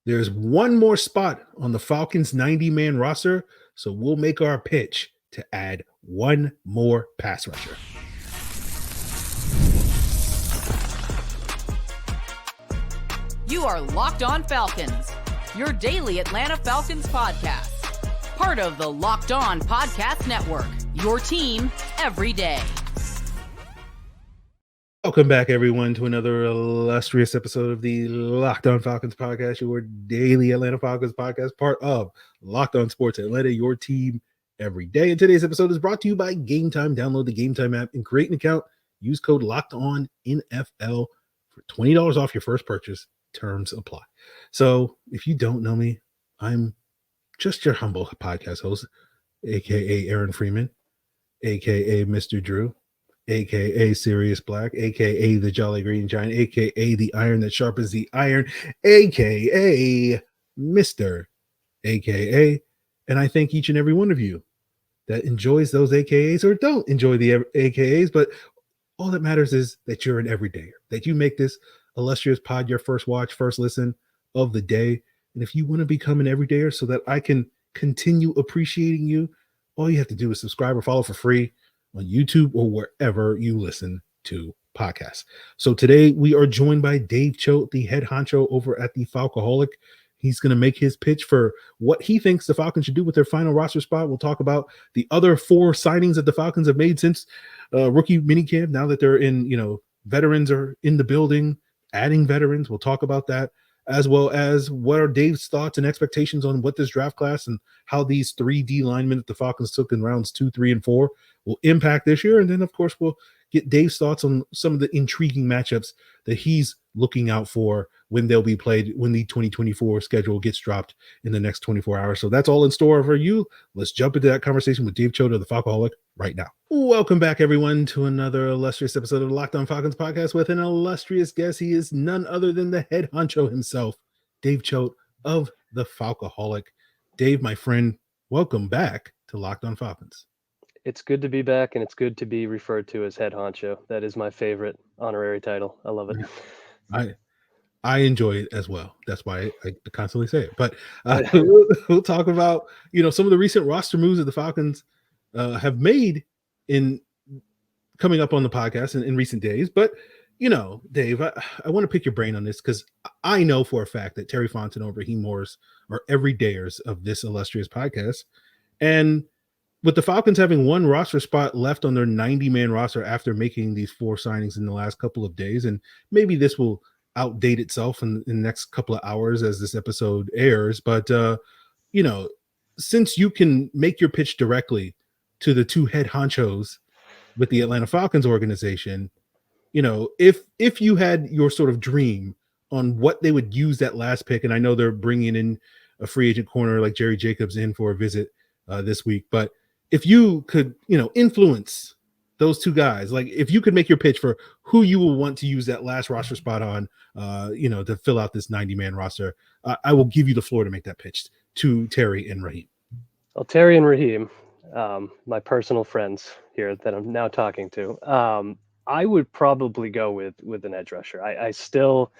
There's one more spot on the Falcons 90-man roster, so we'll make our pitch to add one more pass rusher. You are Locked On Falcons, your daily Atlanta Falcons podcast. Part of the Locked On Podcast Network, your team every day. Welcome back, everyone, to another illustrious episode of the Locked On Falcons podcast, your daily Atlanta Falcons podcast, part of Locked On Sports Atlanta, your team every day. And today's episode is brought to you by Game Time. Download the Game Time app and create an account. Use code LOCKEDONNFL for $20 off your first purchase. Terms apply. So if you don't know me, I'm just your humble podcast host, aka Aaron Freeman, aka Mr. Drew, aka Sirius Black, aka the Jolly Green Giant, aka the iron that sharpens the iron, aka Mr. aka. And I thank each and every one of you that enjoys those AKAs or don't enjoy the AKAs, but all that matters is that you're an everydayer, that you make this illustrious pod your first watch, first listen of the day. And if you want to become an everydayer so that I can continue appreciating you, all you have to do is subscribe or follow for free on YouTube or wherever you listen to podcasts. So today we are joined by Dave Choate, the head honcho over at the Falcoholic. He's going to make his pitch for what he thinks the Falcons should do with their final roster spot. We'll talk about the other 4 signings that the Falcons have made since rookie minicamp. Now that they're in, veterans are in the building, adding veterans. We'll talk about that, as well as what are Dave's thoughts and expectations on what this draft class and how these 3D linemen that the Falcons took in rounds 2, 3, and 4 will impact this year. And then, of course, we'll get Dave's thoughts on some of the intriguing matchups that he's looking out for when they'll be played, when the 2024 schedule gets dropped in the next 24 hours. So that's all in store for you. Let's jump into that conversation with Dave Choate of the Falcoholic right now. Welcome back, everyone, to another illustrious episode of the Locked On Falcons podcast with an illustrious guest. He is none other than the head honcho himself, Dave Choate of the Falcoholic. Dave, my friend, welcome back to Locked On Falcons. It's good to be back, and it's good to be referred to as head honcho. That is my favorite honorary title. I love it. I enjoy it as well. That's why I constantly say it. But we'll talk about some of the recent roster moves that the Falcons have made in coming up on the podcast in recent days. But Dave, I want to pick your brain on this because I know for a fact that Terry Fontenot and Raheem Morris are everydayers of this illustrious podcast, and with the Falcons having one roster spot left on their 90-man roster after making these 4 signings in the last couple of days, and maybe this will outdate itself in the next couple of hours as this episode airs. But, since you can make your pitch directly to the 2 head honchos with the Atlanta Falcons organization, if you had your sort of dream on what they would use that last pick, and I know they're bringing in a free agent corner like Jerry Jacobs in for a visit this week, but if you could, influence those 2 guys, like if you could make your pitch for who you will want to use that last roster spot on, to fill out this 90-man roster, I will give you the floor to make that pitch to Terry and Raheem. Well, Terry and Raheem, my personal friends here that I'm now talking to, I would probably go with an edge rusher. I still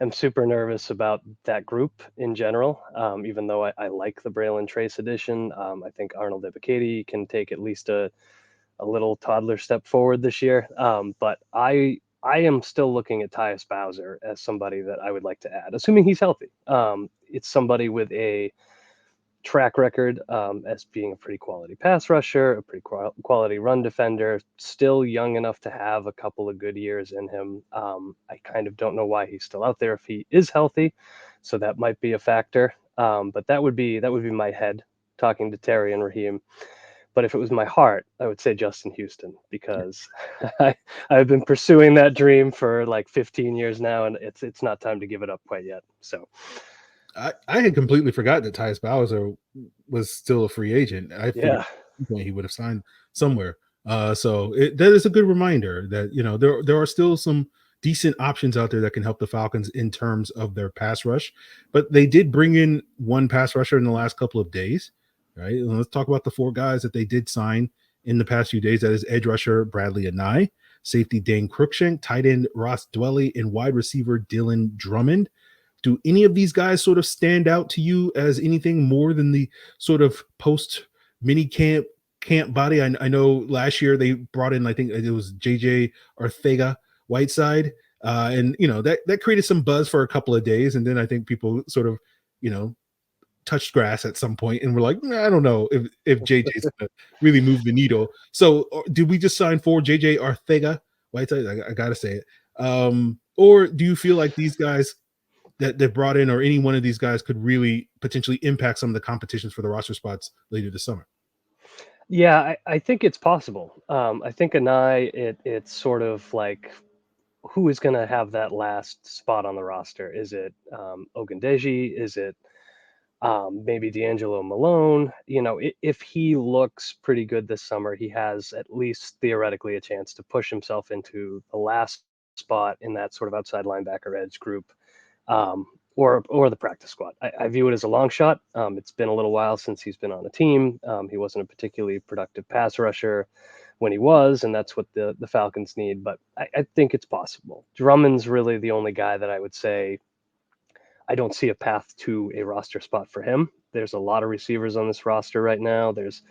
am super nervous about that group in general, even though I like the Bralen Trice edition. I think Arnold Ebiketie can take at least a little toddler step forward this year. But I am still looking at Tyus Bowser as somebody that I would like to add, assuming he's healthy. It's somebody with a track record as being a pretty quality pass rusher, a pretty quality run defender, still young enough to have a couple of good years in him. I kind of don't know why he's still out there if he is healthy, so that might be a factor. But that would be my head talking to Terry and Raheem. But if it was my heart, I would say Justin Houston, because I've been pursuing that dream for like 15 years now, and it's not time to give it up quite yet. So I had completely forgotten that Tyus Bowser was still a free agent. I think at some point he would have signed somewhere. So that is a good reminder that there are still some decent options out there that can help the Falcons in terms of their pass rush. But they did bring in one pass rusher in the last couple of days, right? And let's talk about the 4 guys that they did sign in the past few days. That is edge rusher Bradlee Anae, safety Dane Cruikshank, tight end Ross Dwelley, and wide receiver Dylan Drummond. Do any of these guys sort of stand out to you as anything more than the sort of post mini camp body? I know last year they brought in, I think it was JJ Arcega-Whiteside, and that created some buzz for a couple of days, and then I think people sort of touched grass at some point and we're like, I don't know if JJ's gonna really move the needle. So did we just sign for JJ Arcega-Whiteside? I gotta say it. Or do you feel like these guys that they brought in, or any one of these guys, could really potentially impact some of the competitions for the roster spots later this summer? Yeah, I think it's possible. I think Anae, it's sort of like, who is going to have that last spot on the roster? Is it Ogundeji? Is it maybe D'Angelo Malone? If he looks pretty good this summer, he has at least theoretically a chance to push himself into the last spot in that sort of outside linebacker edge group. Or the practice squad. I view it as a long shot. It's been a little while since he's been on a team. He wasn't a particularly productive pass rusher when he was, and that's what the Falcons need. But I think it's possible. Drummond's really the only guy that I would say I don't see a path to a roster spot for him. There's a lot of receivers on this roster right now. There's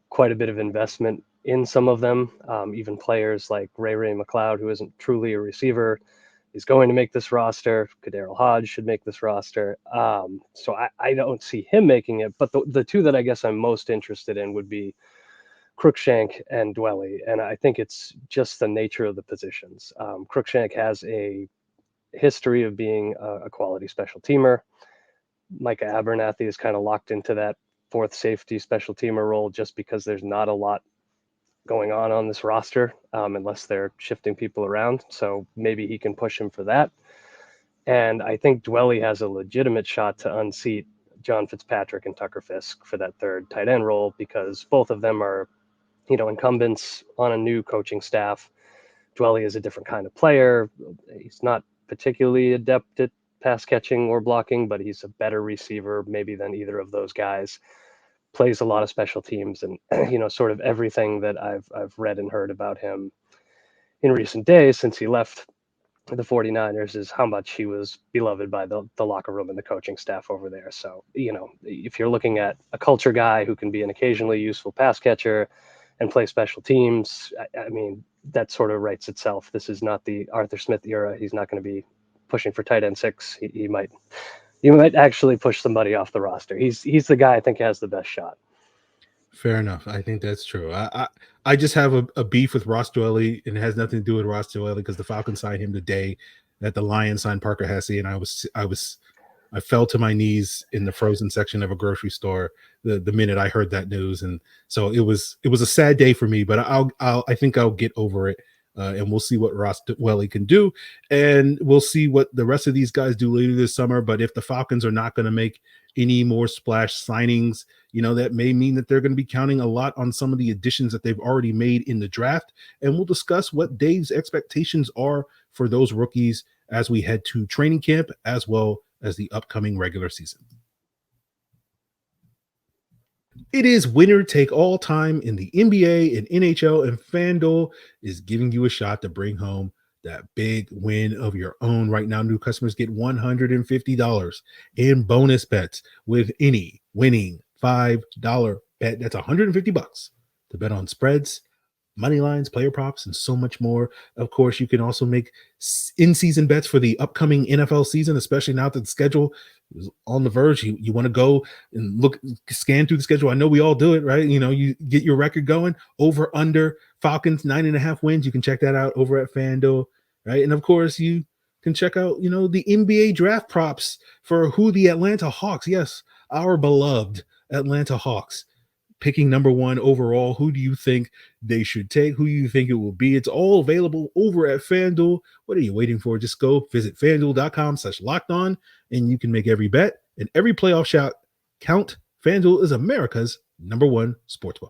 quite a bit of investment in some of them, even players like Ray McLeod, who isn't truly a receiver, is going to make this roster. Kaderil Hodge should make this roster. So I don't see him making it. But the two that I guess I'm most interested in would be Cruikshank and Dwelley. And I think it's just the nature of the positions. Cruikshank has a history of being a quality special teamer. Micah Abernathy is kind of locked into that fourth safety special teamer role just because there's not a lot going on this roster unless they're shifting people around. So maybe he can push him for that. And I think Dwelley has a legitimate shot to unseat John Fitzpatrick and Tucker Fisk for that third tight end role, because both of them are, incumbents on a new coaching staff. Dwelley is a different kind of player. He's not particularly adept at pass catching or blocking, but he's a better receiver maybe than either of those guys. Plays a lot of special teams, and sort of everything that I've read and heard about him in recent days since he left the 49ers is how much he was beloved by the locker room and the coaching staff over there. So, if you're looking at a culture guy who can be an occasionally useful pass catcher and play special teams, I mean, that sort of writes itself. This is not the Arthur Smith era. He's not going to be pushing for tight end 6. He might actually push somebody off the roster. He's the guy I think has the best shot. Fair enough. I think that's true. I just have a beef with Ross Dwelley, and it has nothing to do with Ross Dwelley because the Falcons signed him the day that the Lions signed Parker Hesse, and I fell to my knees in the frozen section of a grocery store the minute I heard that news, and so it was a sad day for me. But I think I'll get over it. And we'll see what Ross Dwelley can do, and we'll see what the rest of these guys do later this summer. But if the Falcons are not going to make any more splash signings, that may mean that they're going to be counting a lot on some of the additions that they've already made in the draft. And we'll discuss what Dave's expectations are for those rookies as we head to training camp, as well as the upcoming regular season. It is winner take all time in the NBA and NHL, and FanDuel is giving you a shot to bring home that big win of your own. Right now, new customers get $150 in bonus bets with any winning $5 bet. That's $150 to bet on spreads, money lines, player props, and so much more. Of course, you can also make in-season bets for the upcoming NFL season, especially now that the schedule is on the verge. You want to go and scan through the schedule. I know we all do it, right? You get your record going, over, under, Falcons 9.5 wins. You can check that out over at FanDuel, right? And of course, you can check out, the NBA draft props for who the Atlanta Hawks, yes, our beloved Atlanta Hawks, picking number 1 overall. Who do you think they should take? Who do you think it will be? It's all available over at FanDuel. What are you waiting for? Just go visit FanDuel.com/lockedon, and you can make every bet and every playoff shot count. FanDuel is America's #1 sportsbook.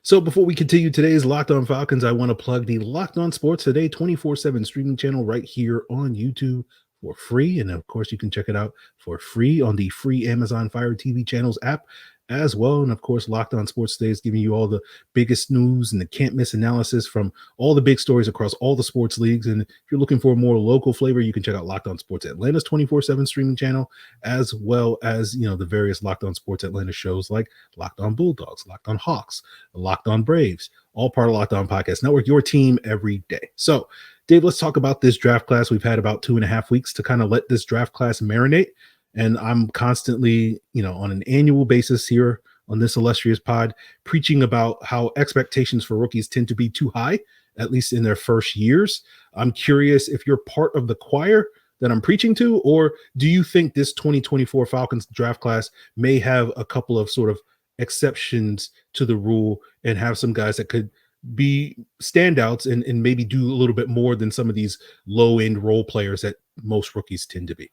So before we continue today's Locked On Falcons, I want to plug the Locked On Sports Today 24/7 streaming channel right here on YouTube for free. And of course, you can check it out for free on the free Amazon Fire TV channels app, as well. And of course, Locked On Sports Today is giving you all the biggest news and the can't miss analysis from all the big stories across all the sports leagues. And if you're looking for a more local flavor, you can check out Locked On Sports Atlanta's 24/7 streaming channel, as well as, you know, the various Locked On Sports Atlanta shows like Locked On Bulldogs, Locked On Hawks, Locked On Braves, all part of Locked On Podcast Network, your team every day. So, Dave, let's talk about this draft class. We've had about 2.5 weeks to kind of let this draft class marinate. And I'm constantly, you know, on an annual basis here on this illustrious pod, preaching about how expectations for rookies tend to be too high, at least in their first years. I'm curious if you're part of the choir that I'm preaching to, or do you think this 2024 Falcons draft class may have a couple of sort of exceptions to the rule and have some guys that could be standouts and maybe do a little bit more than some of these low-end role players that most rookies tend to be?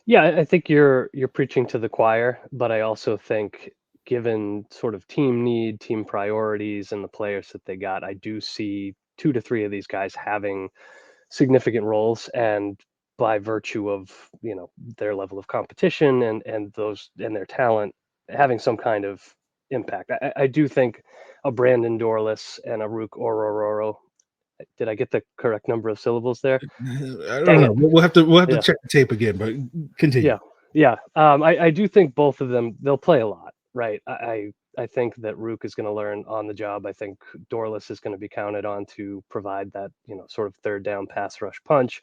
Yeah, I think you're preaching to the choir, but I also think given sort of team need, team priorities, and the players that they got, I do see 2 to 3 of these guys having significant roles, and by virtue of, you know, their level of competition and those and their talent having some kind of impact. I do think a Brandon Dorlus and a Ruke Orhorhoro. Did I get the correct number of syllables there? I don't Dang know. it. We'll have to Yeah. check the tape again, but continue. Yeah. I do think both of them, they'll play a lot, right? I think that Ruke is going to learn on the job. I think Dorlus is going to be counted on to provide that, you know, sort of third down pass rush punch.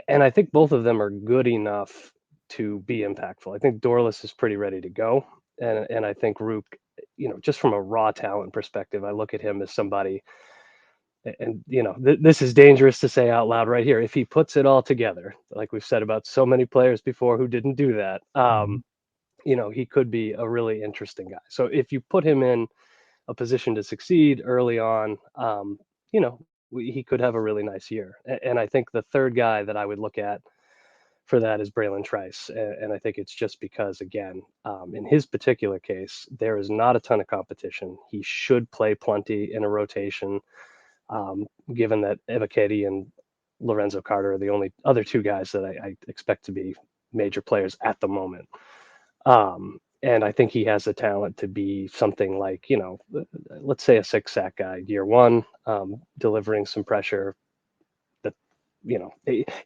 And I think both of them are good enough to be impactful. I think Dorlus is pretty ready to go. And I think Ruke, you know, just from a raw talent perspective, I look at him as somebody, and you know, this is dangerous to say out loud right here. If he puts it all together, like we've said about so many players before who didn't do that, you know, he could be a really interesting guy. So if you put him in a position to succeed early on, you know, he could have a really nice year. And I think the third guy that I would look at for that is Bralen Trice. And I think it's just because, again, in his particular case, there is not a ton of competition. He should play plenty in a rotation, given that Ebiketie and Lorenzo Carter are the only other 2 guys that I expect to be major players at the moment. And I think he has the talent to be something like, you know, let's say a 6-sack guy year 1, delivering some pressure that, you know,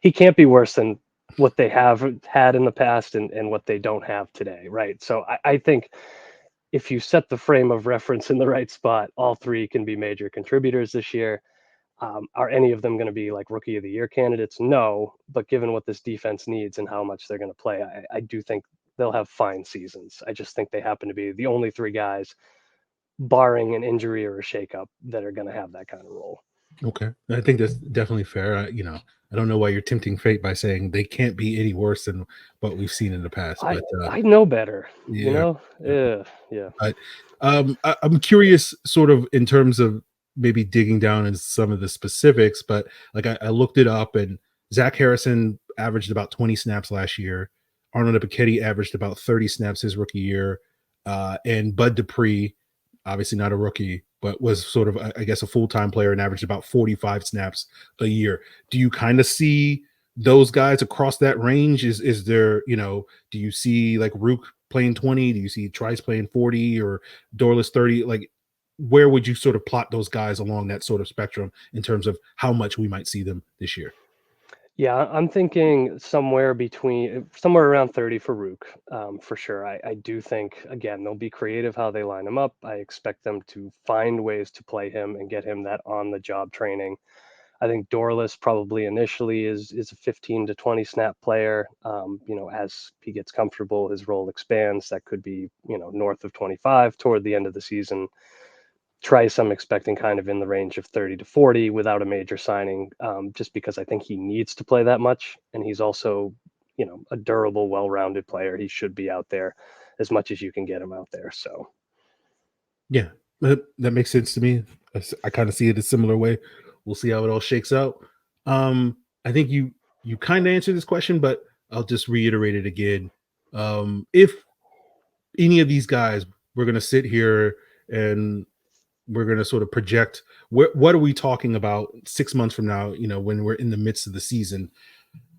he can't be worse than what they have had in the past and what they don't have today. Right. So I think if you set the frame of reference in the right spot, all 3 can be major contributors this year. Are any of them going to be like rookie of the year candidates? No, but given what this defense needs and how much they're going to play, I do think they'll have fine seasons. I just think they happen to be the only 3 guys, barring an injury or a shakeup, that are going to have that kind of role. Okay. I think that's definitely fair. You know, I don't know why you're tempting fate by saying they can't be any worse than what we've seen in the past. But I know better, yeah, you know? Yeah. But I'm curious, sort of, in terms of maybe digging down into some of the specifics. But like I looked it up, and Zach Harrison averaged about 20 snaps last year. Arnold Ebiketie averaged about 30 snaps his rookie year. And Bud Dupree, obviously not a rookie, but was sort of, I guess, a full-time player and averaged about 45 snaps a year. Do you kind of see those guys across that range? Is there, you know, do you see like Ruke playing 20? Do you see Trice playing 40 or Dorlus 30? Like, where would you sort of plot those guys along that sort of spectrum in terms of how much we might see them this year? Yeah, I'm thinking somewhere around 30 for Ruke, for sure. I do think, again, they'll be creative how they line him up. I expect them to find ways to play him and get him that on-the-job training. I think Dorlus probably initially is a 15 to 20 snap player. You know, as he gets comfortable, his role expands. That could be, you know, north of 25 toward the end of the season. Trice, I'm expecting kind of in the range of 30 to 40 without a major signing, just because I think he needs to play that much. And he's also, you know, a durable, well-rounded player. He should be out there as much as you can get him out there. So, Yeah, that makes sense to me. I kind of see it a similar way. We'll see how it all shakes out. I think you kind of answered this question, but I'll just reiterate it again. If any of these guys, we're going to sit here and we're going to sort of project what are we talking about 6 months from now, you know, when we're in the midst of the season.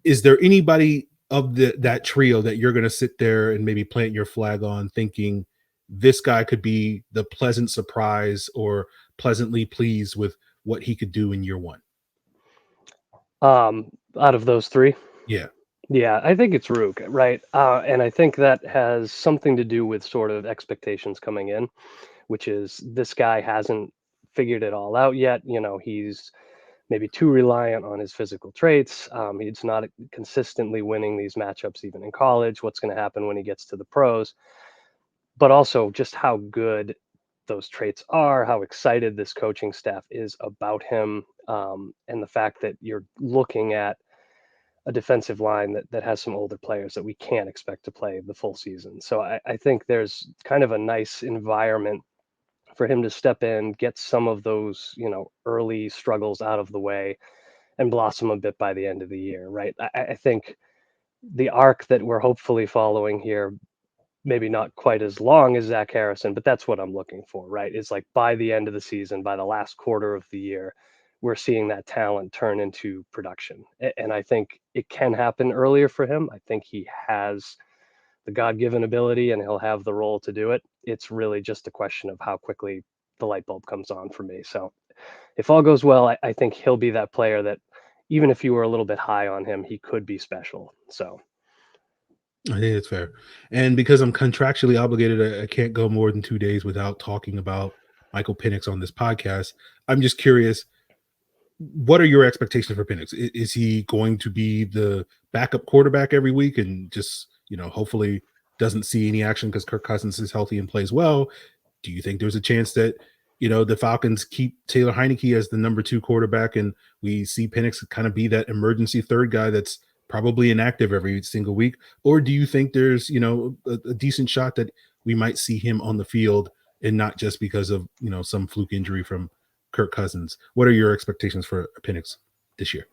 Is there anybody of that trio that you're going to sit there and maybe plant your flag on, thinking this guy could be the pleasant surprise or pleasantly pleased with what he could do in year one? Out of those three, Yeah. yeah, I think it's Ruke, right? And I think that has something to do with sort of expectations coming in, which is this guy hasn't figured it all out yet. He's maybe too reliant on his physical traits. He's not consistently winning these matchups even in college. What's going to happen when he gets to the pros? But also just how good those traits are, how excited this coaching staff is about him, and the fact that you're looking at a defensive line that has some older players that we can't expect to play the full season. So I think there's kind of a nice environment for him to step in, get some of those, early struggles out of the way and blossom a bit by the end of the year, right? I think the arc that we're hopefully following here, maybe not quite as long as Zach Harrison, but that's what I'm looking for, right? It's like by the end of the season, by the last quarter of the year, we're seeing that talent turn into production. And I think it can happen earlier for him. I think he has the God-given ability and he'll have the role to do it. It's really just a question of how quickly the light bulb comes on for me. So if all goes well, I think he'll be that player that even if you were a little bit high on him, he could be special. So I think it's fair. And because I'm contractually obligated, I can't go more than 2 days without talking about Michael Penix on this podcast. I'm just curious, what are your expectations for Penix? Is he going to be the backup quarterback every week and just, hopefully doesn't see any action because Kirk Cousins is healthy and plays well? Do you think there's a chance that, the Falcons keep Taylor Heinicke as the number 2 quarterback and we see Penix kind of be that emergency third guy that's probably inactive every single week? Or do you think there's, a decent shot that we might see him on the field and not just because of, some fluke injury from Kirk Cousins? What are your expectations for Penix this year?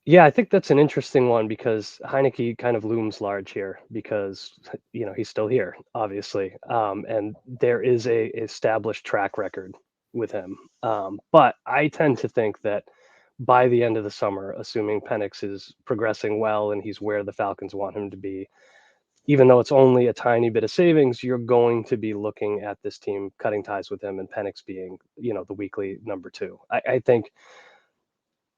yeah, I think that's an interesting one because Heinicke kind of looms large here because, he's still here, obviously. And there is a established track record with him. But I tend to think that by the end of the summer, assuming Penix is progressing well and he's where the Falcons want him to be, even though it's only a tiny bit of savings, you're going to be looking at this team cutting ties with him and Penix being, the weekly number 2. I think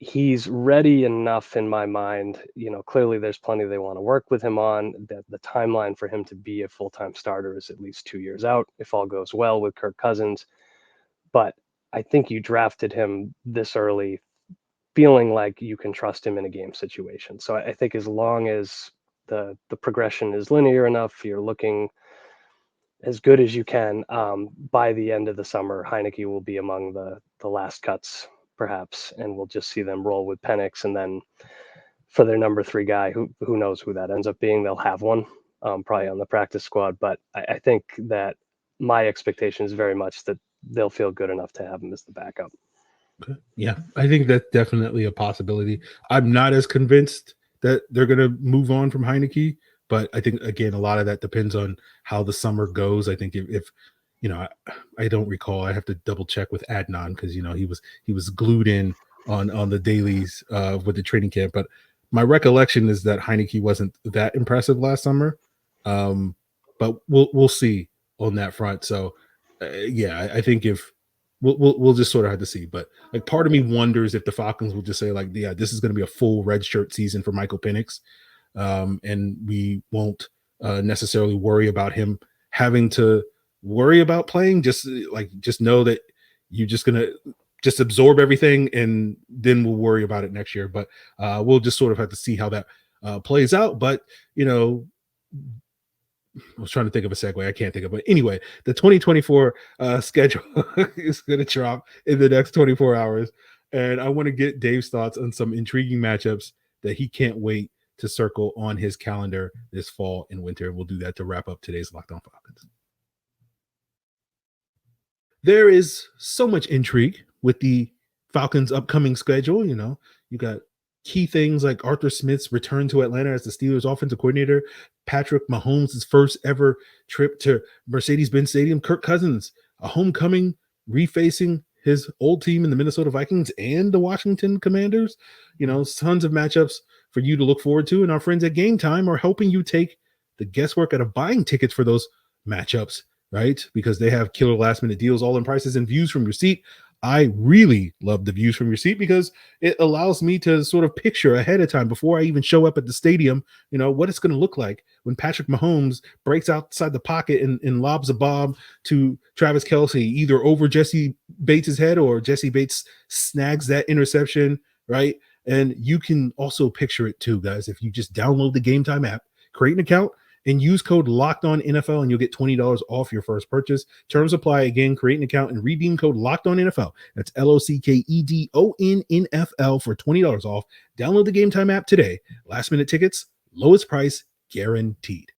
he's ready enough in my mind. Clearly there's plenty they want to work with him on. The timeline for him to be a full-time starter is at least 2 years out if all goes well with Kirk Cousins. But I think you drafted him this early feeling like you can trust him in a game situation. So I think as long as the progression is linear enough, you're looking as good as you can, by the end of the summer, Heinicke will be among the last cuts perhaps, and we'll just see them roll with Penix. And then for their number 3 guy, who knows who that ends up being, they'll have one, probably on the practice squad. But I think that my expectation is very much that they'll feel good enough to have him as the backup. Okay. Yeah, I think that's definitely a possibility. I'm not as convinced that they're going to move on from Heinicke, but I think, again, a lot of that depends on how the summer goes. I think if I don't recall. I have to double check with Adnan because he was glued in on the dailies with the training camp. But my recollection is that Heinicke wasn't that impressive last summer. But we'll see on that front. So I think if we'll just sort of have to see. But like part of me wonders if the Falcons will just say like, yeah, this is going to be a full redshirt season for Michael Penix, and we won't necessarily worry about him having to worry about playing. Just know that you're just gonna just absorb everything and then we'll worry about it next year. But we'll just sort of have to see how that plays out. But I was trying to think of a segue. I can't think of it. Anyway, the 2024 schedule is going to drop in the next 24 hours. And I want to get Dave's thoughts on some intriguing matchups that he can't wait to circle on his calendar this fall and winter. We'll do that to wrap up today's Locked On Falcons. There is so much intrigue with the Falcons' upcoming schedule. You got key things like Arthur Smith's return to Atlanta as the Steelers' offensive coordinator, Patrick Mahomes' first ever trip to Mercedes-Benz Stadium, Kirk Cousins, a homecoming, refacing his old team in the Minnesota Vikings and the Washington Commanders. Tons of matchups for you to look forward to. And our friends at Game Time are helping you take the guesswork out of buying tickets for those matchups, right? Because they have killer last minute deals, all in prices and views from your seat. I really love the views from your seat because it allows me to sort of picture ahead of time before I even show up at the stadium, what it's going to look like when Patrick Mahomes breaks outside the pocket and lobs a bomb to Travis Kelce, either over Jesse Bates' head or Jesse Bates snags that interception, right? And you can also picture it too, guys. If you just download the Game Time app, create an account, and use code LOCKEDONNFL, and you'll get $20 off your first purchase. Terms apply. Again, create an account and redeem code LOCKEDONNFL. That's LOCKEDONNFL for $20 off. Download the Game Time app today. Last minute tickets, lowest price guaranteed.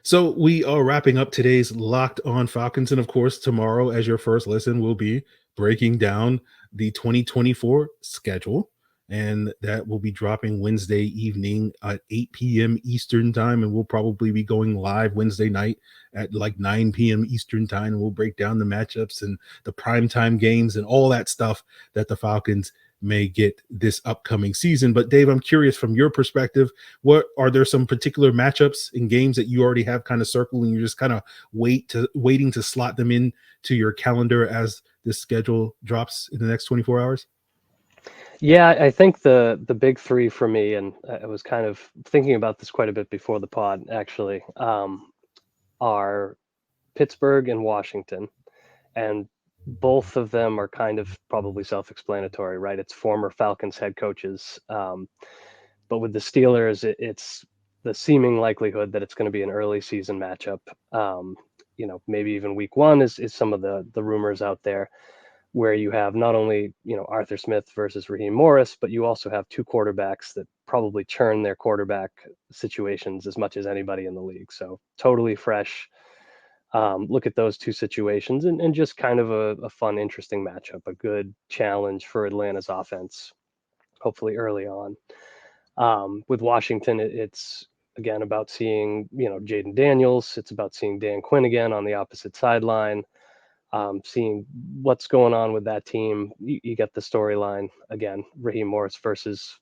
So we are wrapping up today's Locked On Falcons. And of course, tomorrow, as your first listen, we'll be breaking down the 2024 schedule. And that will be dropping Wednesday evening at 8 p.m. Eastern time. And we'll probably be going live Wednesday night at like 9 p.m. Eastern time. And we'll break down the matchups and the primetime games and all that stuff that the Falcons may get this upcoming season. But Dave, I'm curious from your perspective, what are there some particular matchups in games that you already have kind of circled and you're just kind of waiting to slot them in to your calendar as this schedule drops in the next 24 hours? Yeah, I think the big three for me, and I was kind of thinking about this quite a bit before the pod, actually, are Pittsburgh and Washington. And both of them are kind of probably self-explanatory, right? It's former Falcons head coaches. But with the Steelers, it's the seeming likelihood that it's going to be an early season matchup. Maybe even week one is some of the rumors out there, where you have not only, Arthur Smith versus Raheem Morris, but you also have two quarterbacks that probably churn their quarterback situations as much as anybody in the league. So totally fresh. Look at those two situations and just kind of a fun, interesting matchup, a good challenge for Atlanta's offense, hopefully early on. With Washington, it's again about seeing, Jaden Daniels. It's about seeing Dan Quinn again on the opposite sideline. Seeing what's going on with that team. You get the storyline again, Raheem Morris versus,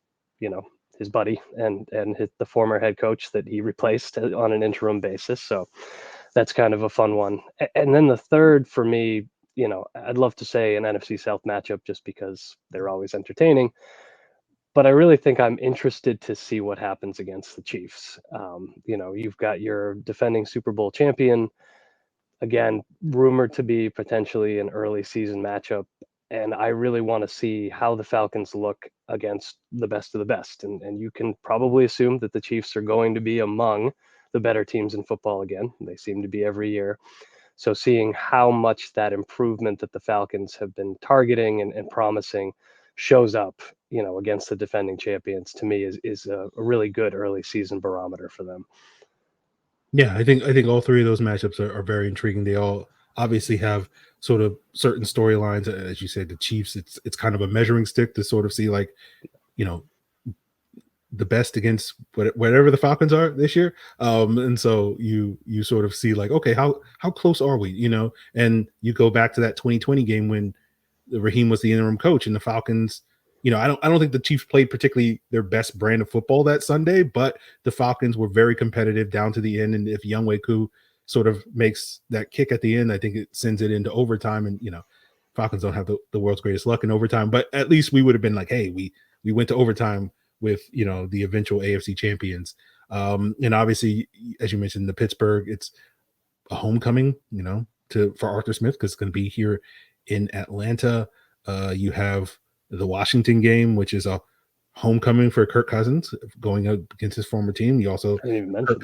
his buddy and the former head coach that he replaced on an interim basis. So that's kind of a fun one. And then the third for me, I'd love to say an NFC South matchup just because they're always entertaining. But I really think I'm interested to see what happens against the Chiefs. You've got your defending Super Bowl champion, again, rumored to be potentially an early season matchup. And I really want to see how the Falcons look against the best of the best. And you can probably assume that the Chiefs are going to be among the better teams in football again. They seem to be every year. So seeing how much that improvement that the Falcons have been targeting and promising shows up, against the defending champions, to me is a really good early season barometer for them. Yeah, I think all three of those matchups are very intriguing. They all obviously have sort of certain storylines. As you said, the Chiefs, it's kind of a measuring stick to sort of see like, the best against whatever the Falcons are this year. And so you sort of see like, okay, how close are we? And you go back to that 2020 game when Raheem was the interim coach and the Falcons. I don't think the Chiefs played particularly their best brand of football that Sunday, but the Falcons were very competitive down to the end. And if Younghoe Koo sort of makes that kick at the end, I think it sends it into overtime. And, Falcons don't have the world's greatest luck in overtime, but at least we would have been like, hey, we went to overtime with, the eventual AFC champions. And obviously, as you mentioned, the Pittsburgh, it's a homecoming, for Arthur Smith, because it's going to be here in Atlanta. You have the Washington game, which is a homecoming for Kirk Cousins going up against his former team. You also I didn't even mention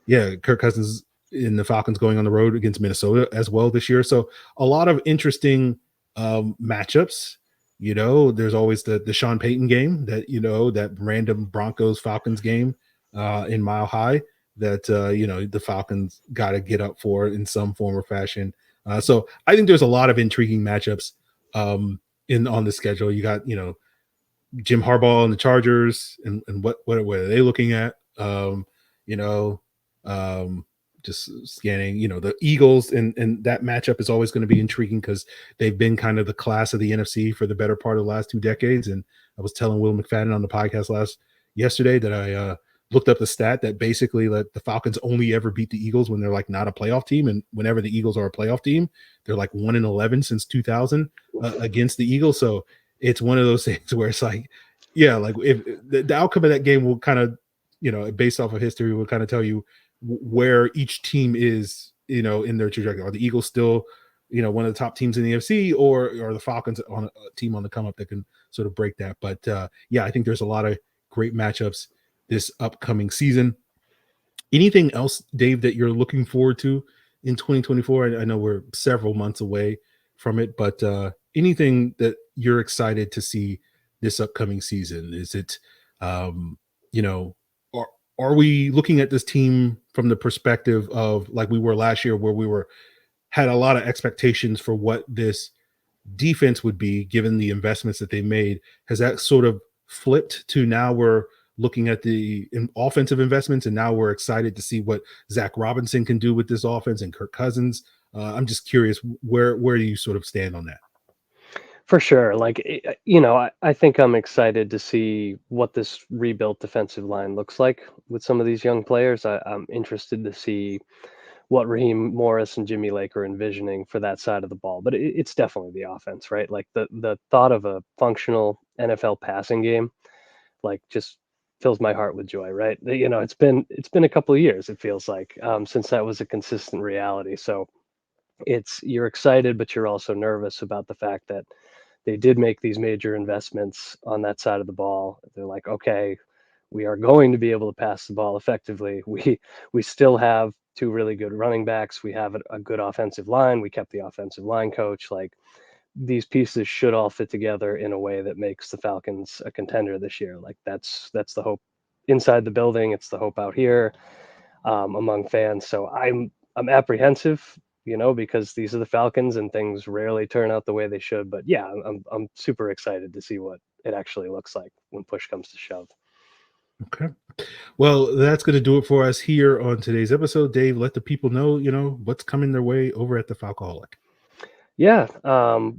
that, Kirk Cousins in the Falcons going on the road against Minnesota as well this year. So a lot of interesting matchups. There's always the Sean Payton game that, that random Broncos Falcons game in Mile High that, the Falcons got to get up for in some form or fashion. So I think there's a lot of intriguing matchups on the schedule. You got, Jim Harbaugh and the Chargers and what are they looking at? just scanning, the Eagles and that matchup is always going to be intriguing because they've been kind of the class of the NFC for the better part of the last 2 decades. And I was telling Will McFadden on the podcast yesterday that I looked up the stat that basically the Falcons only ever beat the Eagles when they're like not a playoff team. And whenever the Eagles are a playoff team, they're like 1-11 since 2000 against the Eagles. So it's one of those things where it's like, yeah, like if the outcome of that game will kind of, based off of history, will kind of tell you where each team is, in their trajectory. Are the Eagles still, one of the top teams in the NFC, or are the Falcons on a team on the come up that can sort of break that? But yeah, I think there's a lot of great matchups this upcoming season. Anything else, Dave, that you're looking forward to in 2024? I know we're several months away from it, but anything that you're excited to see this upcoming season? Is it, are we looking at this team from the perspective of like we were last year, where we had a lot of expectations for what this defense would be given the investments that they made? Has that sort of flipped to now we're looking at the offensive investments, and now we're excited to see what Zach Robinson can do with this offense and Kirk Cousins? I'm just curious, where do you sort of stand on that? For sure. Like, I think I'm excited to see what this rebuilt defensive line looks like with some of these young players. I'm interested to see what Raheem Morris and Jimmy Lake are envisioning for that side of the ball. But it's definitely the offense, right? Like the thought of a functional NFL passing game, like, just fills my heart with joy, right? It's been a couple of years, it feels like, since that was a consistent reality. So you're excited, but you're also nervous about the fact that they did make these major investments on that side of the ball. They're like, okay, we are going to be able to pass the ball effectively. We still have 2 really good running backs. We have a good offensive line. We kept the offensive line coach. Like, these pieces should all fit together in a way that makes the Falcons a contender this year. Like, that's the hope inside the building. It's the hope out here among fans. So I'm apprehensive, because these are the Falcons and things rarely turn out the way they should. But yeah, I'm super excited to see what it actually looks like when push comes to shove. Okay. Well, that's going to do it for us here on today's episode. Dave, let the people know, what's coming their way over at the Falcoholic. Yeah,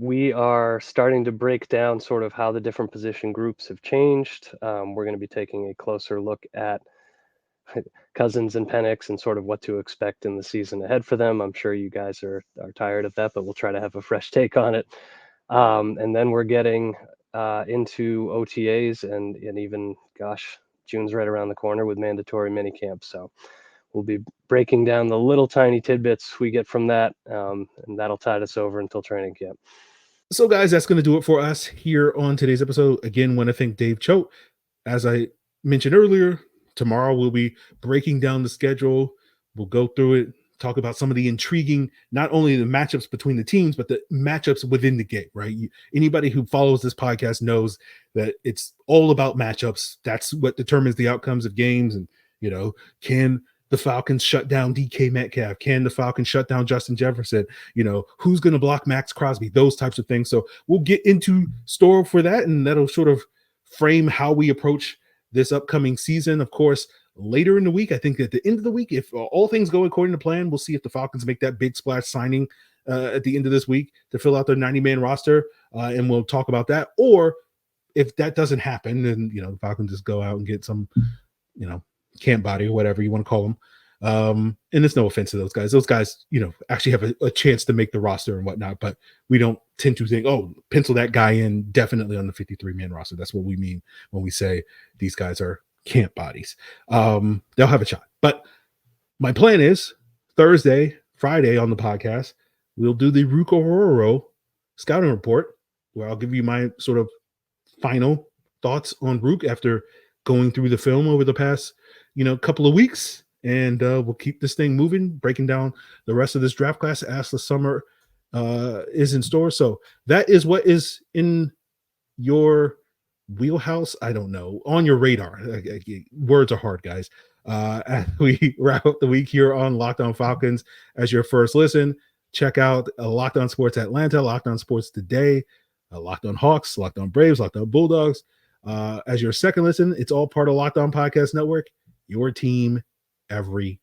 we are starting to break down sort of how the different position groups have changed. We're going to be taking a closer look at Cousins and Penix and sort of what to expect in the season ahead for them. I'm sure you guys are tired of that, but we'll try to have a fresh take on it. And then we're getting into OTAs and even, June's right around the corner with mandatory minicamp. So we'll be breaking down the little tiny tidbits we get from that, and that'll tide us over until training camp. So, guys, that's going to do it for us here on today's episode. Again, want to thank Dave Choate. As I mentioned earlier, tomorrow we'll be breaking down the schedule. We'll go through it, talk about some of the intriguing, not only the matchups between the teams, but the matchups within the game, right? Anybody who follows this podcast knows that it's all about matchups. That's what determines the outcomes of games. And, can the Falcons shut down DK Metcalf? Can the Falcons shut down Justin Jefferson? Who's going to block Max Crosby? Those types of things. So we'll get into store for that, and that'll sort of frame how we approach this upcoming season. Of course, later in the week, I think at the end of the week, if all things go according to plan, we'll see if the Falcons make that big splash signing at the end of this week to fill out their 90-man roster, and we'll talk about that. Or if that doesn't happen, then the Falcons just go out and get some, camp body or whatever you want to call them. And there's no offense to those guys. Those guys, actually have a chance to make the roster and whatnot, but we don't tend to think, oh, pencil that guy in definitely on the 53-man roster. That's what we mean when we say these guys are camp bodies. They'll have a shot. But my plan is Thursday, Friday on the podcast, we'll do the Ruke Orhorhoro scouting report, where I'll give you my sort of final thoughts on Ruke after going through the film over the past, couple of weeks. And we'll keep this thing moving, breaking down the rest of this draft class as the summer is in store. So that is what is in your wheelhouse. I don't know, on your radar. Words are hard, guys. As we wrap up the week here on Locked On Falcons, as your first listen, check out Locked On Sports Atlanta, Locked On Sports Today, Locked On Hawks, Locked On Braves, Locked On Bulldogs. As your second listen, it's all part of Locked On Podcast Network, your team every